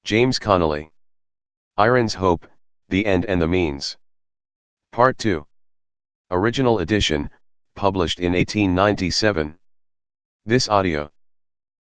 James Connolly. Iron's Hope, The End and the Means. Part 2. Original edition, published in 1897. This audio.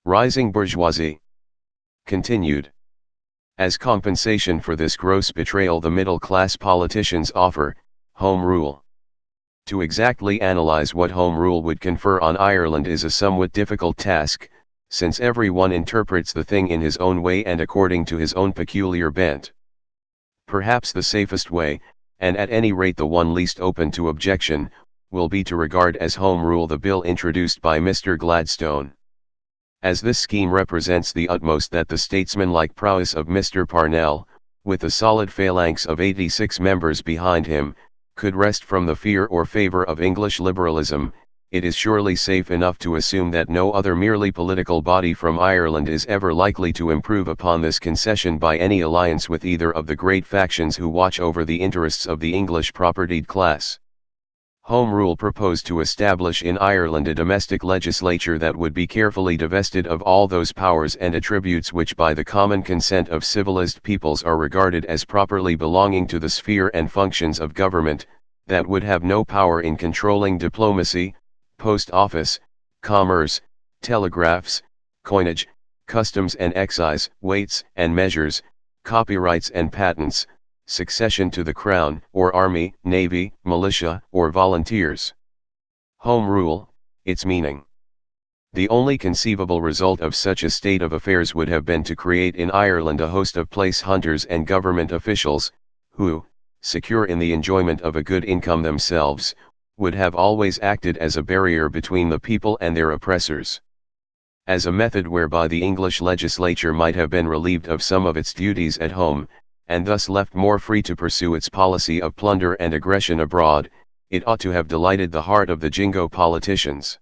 Rising Bourgeoisie. Continued. As compensation for this gross betrayal, the middle-class politicians offer Home Rule. To exactly analyze what Home Rule would confer on Ireland is a somewhat difficult task, since everyone interprets the thing in his own way and according to his own peculiar bent. Perhaps the safest way, and at any rate the one least open to objection, will be to regard as Home Rule the bill introduced by Mr. Gladstone. As this scheme represents the utmost that the statesmanlike prowess of Mr. Parnell, with a solid phalanx of 86 members behind him, could wrest from the fear or favor of English liberalism, it is surely safe enough to assume that no other merely political body from Ireland is ever likely to improve upon this concession by any alliance with either of the great factions who watch over the interests of the English propertied class. Home Rule proposed to establish in Ireland a domestic legislature that would be carefully divested of all those powers and attributes which by the common consent of civilized peoples are regarded as properly belonging to the sphere and functions of government, that would have no power in controlling diplomacy, post office, commerce, telegraphs, coinage, customs and excise, weights and measures, copyrights and patents, succession to the crown, or army, navy, militia, or volunteers. Home Rule, its meaning. The only conceivable result of such a state of affairs would have been to create in Ireland a host of place hunters and government officials, who, secure in the enjoyment of a good income themselves, would have always acted as a barrier between the people and their oppressors. As a method whereby the English legislature might have been relieved of some of its duties at home, and thus left more free to pursue its policy of plunder and aggression abroad, it ought to have delighted the heart of the Jingo politicians.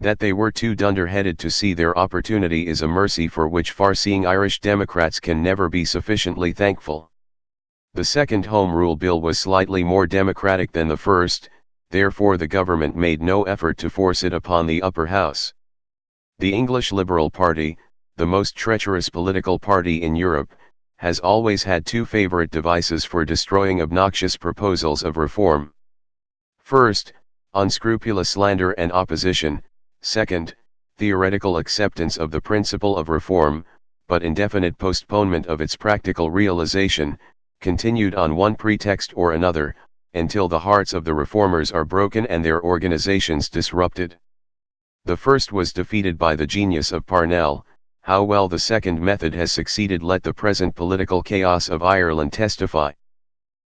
That they were too dunderheaded to see their opportunity is a mercy for which far-seeing Irish Democrats can never be sufficiently thankful. The second Home Rule Bill was slightly more democratic than the first, therefore the government made no effort to force it upon the upper house. The English Liberal Party, the most treacherous political party in Europe, has always had two favorite devices for destroying obnoxious proposals of reform. First, unscrupulous slander and opposition; second, theoretical acceptance of the principle of reform, but indefinite postponement of its practical realization, continued on one pretext or another, until the hearts of the reformers are broken and their organizations disrupted. The first was defeated by the genius of Parnell. How well the second method has succeeded let the present political chaos of Ireland testify.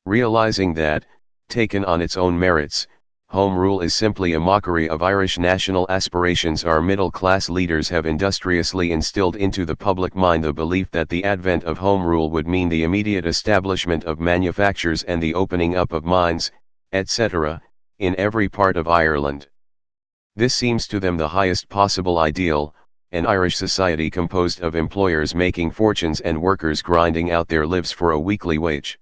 Realizing that, taken on its own merits, Home Rule is simply a mockery of Irish national aspirations, our middle-class leaders have industriously instilled into the public mind the belief that the advent of Home Rule would mean the immediate establishment of manufactures and the opening up of mines, etc., in every part of Ireland. This seems to them the highest possible ideal, an Irish society composed of employers making fortunes and workers grinding out their lives for a weekly wage.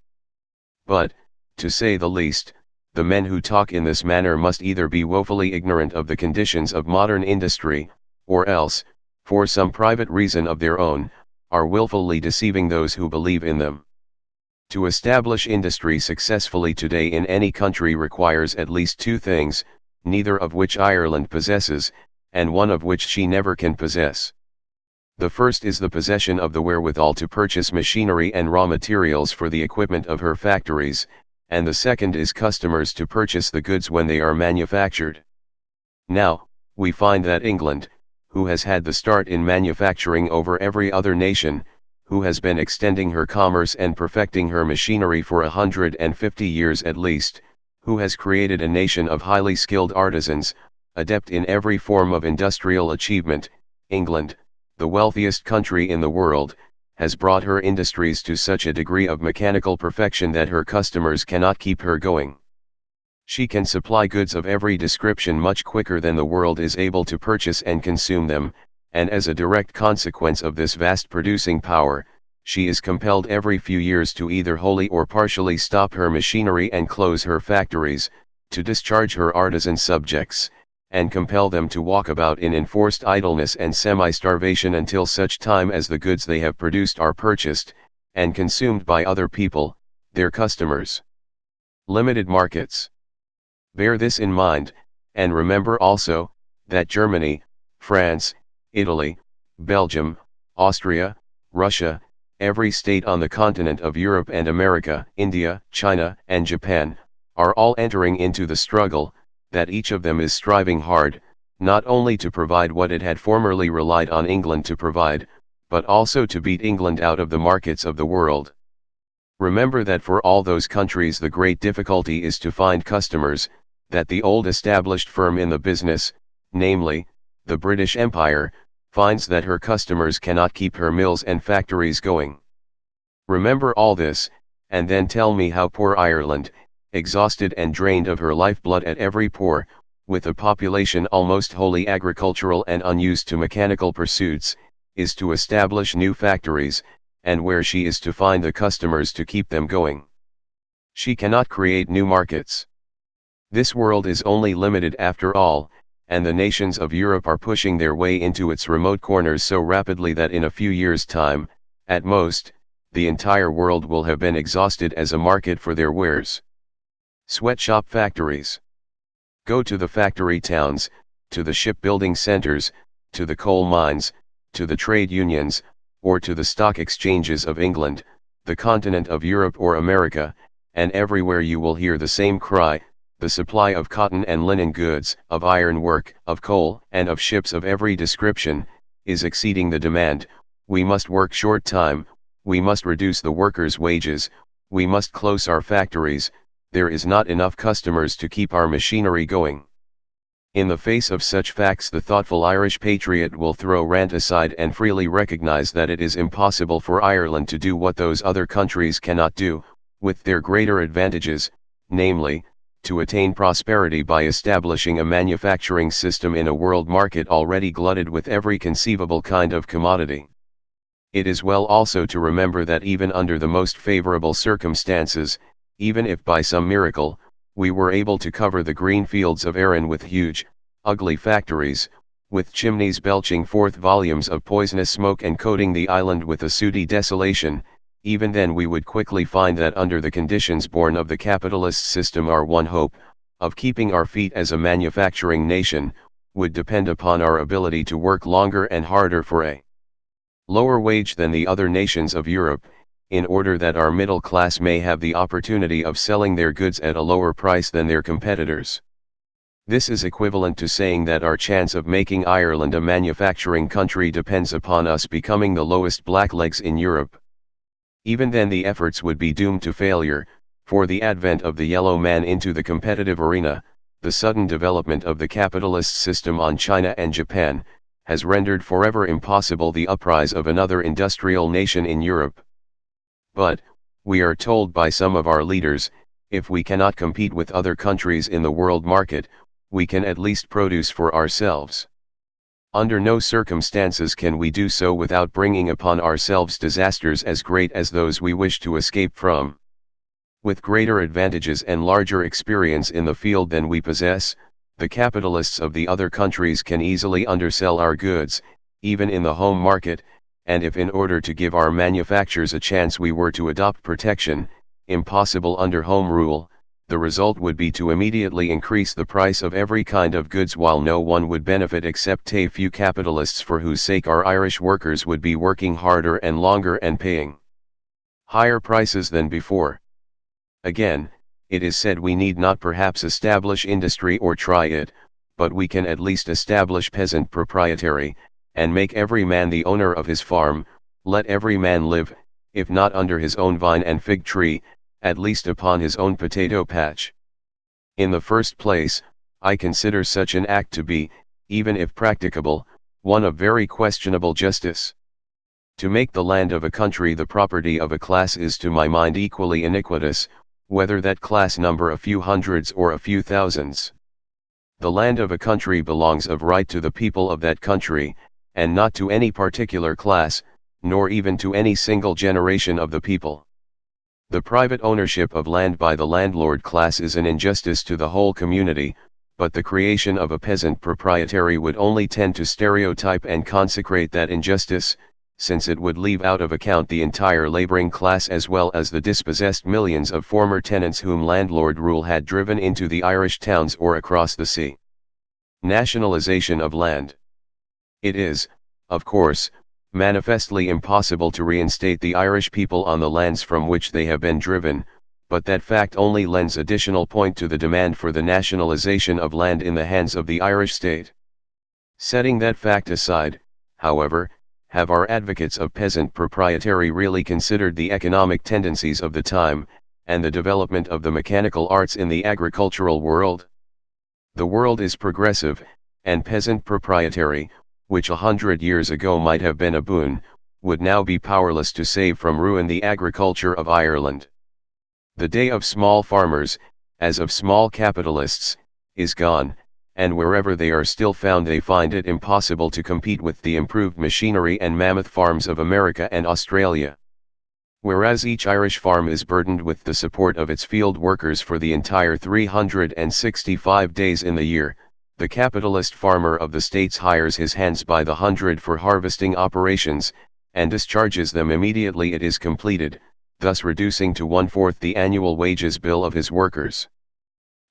But, to say the least, the men who talk in this manner must either be woefully ignorant of the conditions of modern industry, or else, for some private reason of their own, are willfully deceiving those who believe in them. To establish industry successfully today in any country requires at least two things, neither of which Ireland possesses, and one of which she never can possess. The first is the possession of the wherewithal to purchase machinery and raw materials for the equipment of her factories, and the second is customers to purchase the goods when they are manufactured. Now, we find that England, who has had the start in manufacturing over every other nation, who has been extending her commerce and perfecting her machinery for 150 years at least, who has created a nation of highly skilled artisans, adept in every form of industrial achievement, England, the wealthiest country in the world, has brought her industries to such a degree of mechanical perfection that her customers cannot keep her going. She can supply goods of every description much quicker than the world is able to purchase and consume them, and as a direct consequence of this vast producing power, she is compelled every few years to either wholly or partially stop her machinery and close her factories, to discharge her artisan subjects, and compel them to walk about in enforced idleness and semi-starvation until such time as the goods they have produced are purchased, and consumed by other people, their customers. Limited markets. Bear this in mind, and remember also, that Germany, France, Italy, Belgium, Austria, Russia, every state on the continent of Europe and America, India, China, and Japan, are all entering into the struggle, that each of them is striving hard, not only to provide what it had formerly relied on England to provide, but also to beat England out of the markets of the world. Remember that for all those countries the great difficulty is to find customers, that the old established firm in the business, namely, the British Empire, finds that her customers cannot keep her mills and factories going. Remember all this, and then tell me how poor Ireland, exhausted and drained of her lifeblood at every pore, with a population almost wholly agricultural and unused to mechanical pursuits, is to establish new factories, and where she is to find the customers to keep them going. She cannot create new markets. This world is only limited after all, and the nations of Europe are pushing their way into its remote corners so rapidly that in a few years' time, at most, the entire world will have been exhausted as a market for their wares. Sweatshop factories. Go to the factory towns, to the shipbuilding centers, to the coal mines, to the trade unions, or to the stock exchanges of England, the continent of Europe or America, and everywhere you will hear the same cry: the supply of cotton and linen goods, of iron work, of coal, and of ships of every description, is exceeding the demand. We must work short time, we must reduce the workers' wages, we must close our factories, there is not enough customers to keep our machinery going. In the face of such facts, the thoughtful Irish patriot will throw rant aside and freely recognize that it is impossible for Ireland to do what those other countries cannot do, with their greater advantages, namely, to attain prosperity by establishing a manufacturing system in a world market already glutted with every conceivable kind of commodity. It is well also to remember that even under the most favorable circumstances, even if by some miracle, we were able to cover the green fields of Erin with huge, ugly factories, with chimneys belching forth volumes of poisonous smoke and coating the island with a sooty desolation, even then we would quickly find that under the conditions born of the capitalist system our one hope, of keeping our feet as a manufacturing nation, would depend upon our ability to work longer and harder for a lower wage than the other nations of Europe, in order that our middle class may have the opportunity of selling their goods at a lower price than their competitors. This is equivalent to saying that our chance of making Ireland a manufacturing country depends upon us becoming the lowest blacklegs in Europe. Even then the efforts would be doomed to failure, for the advent of the yellow man into the competitive arena, the sudden development of the capitalist system on China and Japan, has rendered forever impossible the uprise of another industrial nation in Europe. But, we are told by some of our leaders, if we cannot compete with other countries in the world market, we can at least produce for ourselves. Under no circumstances can we do so without bringing upon ourselves disasters as great as those we wish to escape from. With greater advantages and larger experience in the field than we possess, the capitalists of the other countries can easily undersell our goods, even in the home market, and if in order to give our manufactures a chance we were to adopt protection, impossible under home rule, the result would be to immediately increase the price of every kind of goods while no one would benefit except a few capitalists for whose sake our Irish workers would be working harder and longer and paying higher prices than before. Again, it is said we need not perhaps establish industry or try it, but we can at least establish peasant proprietary, and make every man the owner of his farm, let every man live, if not under his own vine and fig tree, at least upon his own potato patch. In the first place, I consider such an act to be, even if practicable, one of very questionable justice. To make the land of a country the property of a class is to my mind equally iniquitous, whether that class number a few hundreds or a few thousands. The land of a country belongs of right to the people of that country, and not to any particular class, nor even to any single generation of the people. The private ownership of land by the landlord class is an injustice to the whole community, but the creation of a peasant proprietary would only tend to stereotype and consecrate that injustice, since it would leave out of account the entire laboring class as well as the dispossessed millions of former tenants whom landlord rule had driven into the Irish towns or across the sea. Nationalization of land. It is, of course, manifestly impossible to reinstate the Irish people on the lands from which they have been driven, but that fact only lends additional point to the demand for the nationalization of land in the hands of the Irish state. Setting that fact aside, however, have our advocates of peasant proprietary really considered the economic tendencies of the time, and the development of the mechanical arts in the agricultural world? The world is progressive, and peasant proprietary, which 100 years ago might have been a boon, would now be powerless to save from ruin the agriculture of Ireland. The day of small farmers, as of small capitalists, is gone, and wherever they are still found they find it impossible to compete with the improved machinery and mammoth farms of America and Australia. Whereas each Irish farm is burdened with the support of its field workers for the entire 365 days in the year, the capitalist farmer of the States hires his hands by the hundred for harvesting operations, and discharges them immediately it is completed, thus reducing to 1/4 the annual wages bill of his workers.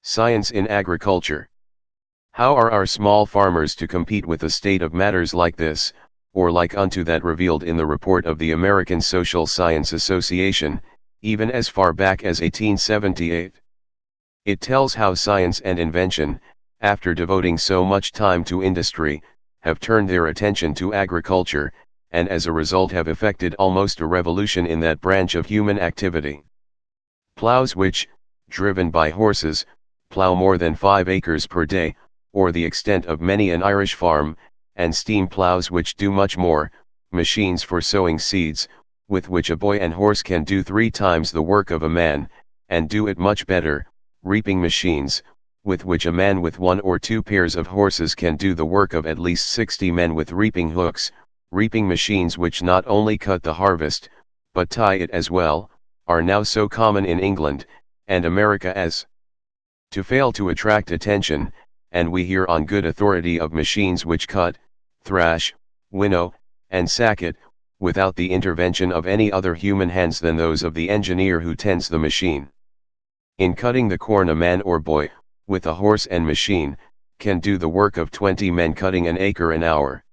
Science in agriculture. How are our small farmers to compete with a state of matters like this, or like unto that revealed in the report of the American Social Science Association, even as far back as 1878? It tells how science and invention, after devoting so much time to industry, have turned their attention to agriculture, and as a result have effected almost a revolution in that branch of human activity. Plows which, driven by horses, plow more than 5 acres per day, or the extent of many an Irish farm, and steam plows which do much more, machines for sowing seeds, with which a boy and horse can do 3 times the work of a man, and do it much better, reaping machines, with which a man with 1 or 2 pairs of horses can do the work of at least 60 men with reaping hooks, reaping machines which not only cut the harvest, but tie it as well, are now so common in England and America as to fail to attract attention, and we hear on good authority of machines which cut, thrash, winnow, and sack it, without the intervention of any other human hands than those of the engineer who tends the machine. In cutting the corn a man or boy, with a horse and machine, can do the work of 20 men cutting an acre an hour.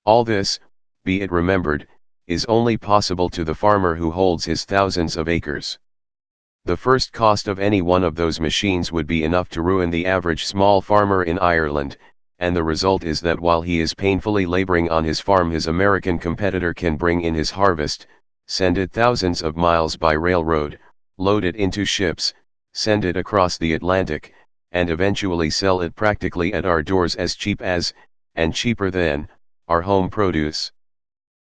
All this, be it remembered, is only possible to the farmer who holds his thousands of acres. The first cost of any one of those machines would be enough to ruin the average small farmer in Ireland, and the result is that while he is painfully laboring on his farm his American competitor can bring in his harvest, send it thousands of miles by railroad, load it into ships, send it across the Atlantic, and eventually sell it practically at our doors as cheap as, and cheaper than, our home produce.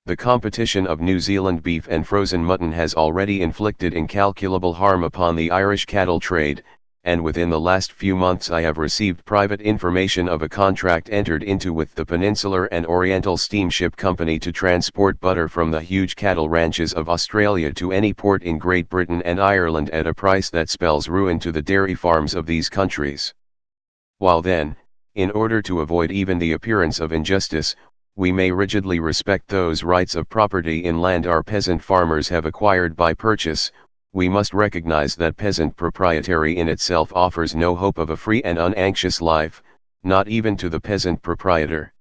The competition of New Zealand beef and frozen mutton has already inflicted incalculable harm upon the Irish cattle trade, and within the last few months I have received private information of a contract entered into with the Peninsular and Oriental Steamship Company to transport butter from the huge cattle ranches of Australia to any port in Great Britain and Ireland at a price that spells ruin to the dairy farms of these countries. While then, in order to avoid even the appearance of injustice, we may rigidly respect those rights of property in land our peasant farmers have acquired by purchase, we must recognize that peasant proprietary in itself offers no hope of a free and unanxious life, not even to the peasant proprietor.